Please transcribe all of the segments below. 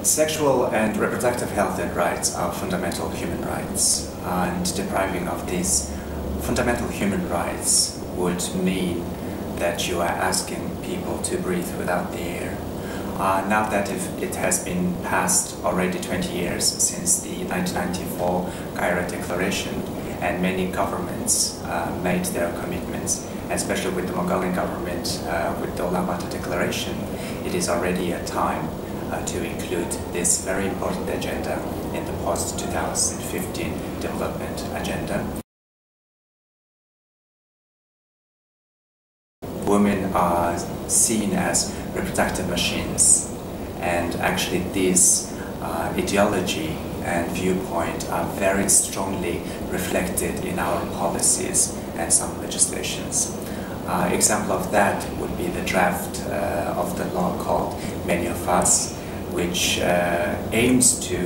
Sexual and reproductive health and rights are fundamental human rights, and depriving of these fundamental human rights would mean that you are asking people to breathe without the air. Now that it has been passed already 20 years since the 1994 Cairo Declaration, and many governments made their commitments, especially with the Mongolian government with the Otgonbaatar Declaration, it is already a time to include this very important agenda in the post-2015 development agenda. Women are seen as reproductive machines, and actually this ideology and viewpoint are very strongly reflected in our policies and some legislations. Example of that would be the draft of the law called Many of Us, which aims to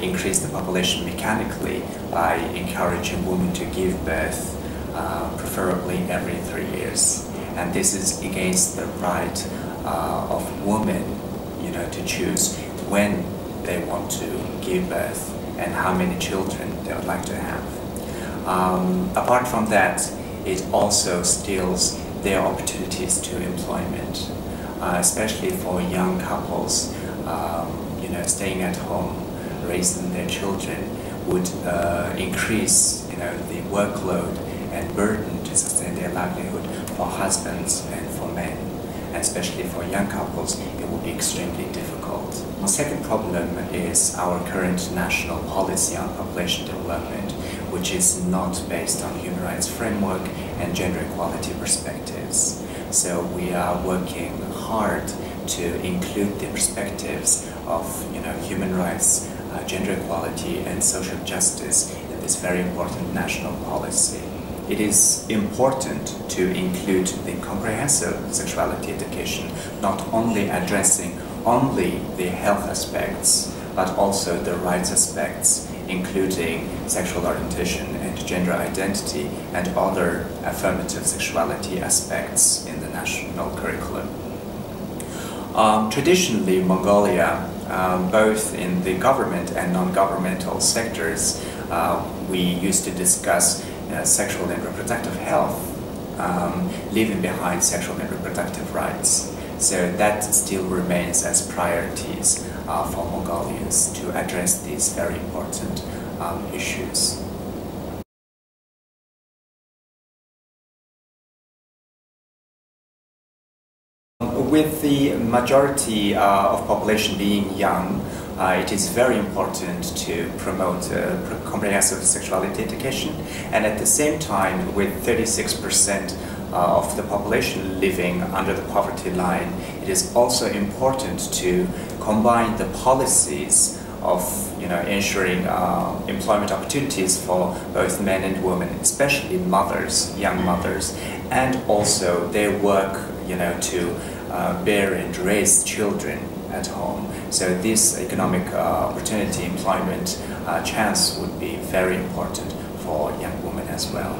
increase the population mechanically by encouraging women to give birth, preferably every 3 years. And this is against the right of women, to choose when they want to give birth and how many children they would like to have. Apart from that, it also steals their opportunities to employment, especially for young couples. Staying at home, raising their children would increase, the workload and burden to sustain their livelihood for husbands and for men. Especially for young couples, it would be extremely difficult. The second problem is our current national policy on population development, which is not based on human rights framework and gender equality perspectives. So we are working hard to include the perspectives of human rights, gender equality and social justice in this very important national policy. It is important to include the comprehensive sexuality education, not only addressing only the health aspects, but also the rights aspects, including sexual orientation and gender identity and other affirmative sexuality aspects in the national curriculum. Traditionally, Mongolia, both in the government and non-governmental sectors, we used to discuss sexual and reproductive health, leaving behind sexual and reproductive rights. So that still remains as priorities for Mongolians to address these very important issues. With the majority of population being young, it is very important to promote comprehensive sexuality education, and at the same time, with 36% of the population living under the poverty line, it is also important to combine the policies of ensuring employment opportunities for both men and women, especially mothers, young mothers, and also their work to bear and raise children at home. So this economic opportunity, employment chance would be very important for young women as well.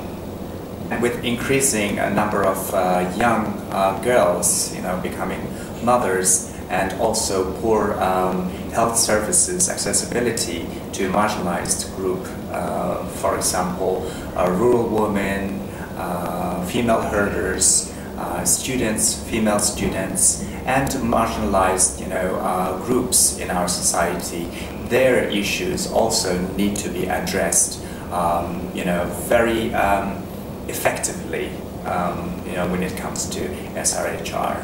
And with increasing number of young girls becoming mothers, and also poor health services accessibility to marginalized group, for example, rural women, female herders, students, female students, and marginalized groups in our society, their issues also need to be addressed very effectively when it comes to SRHR.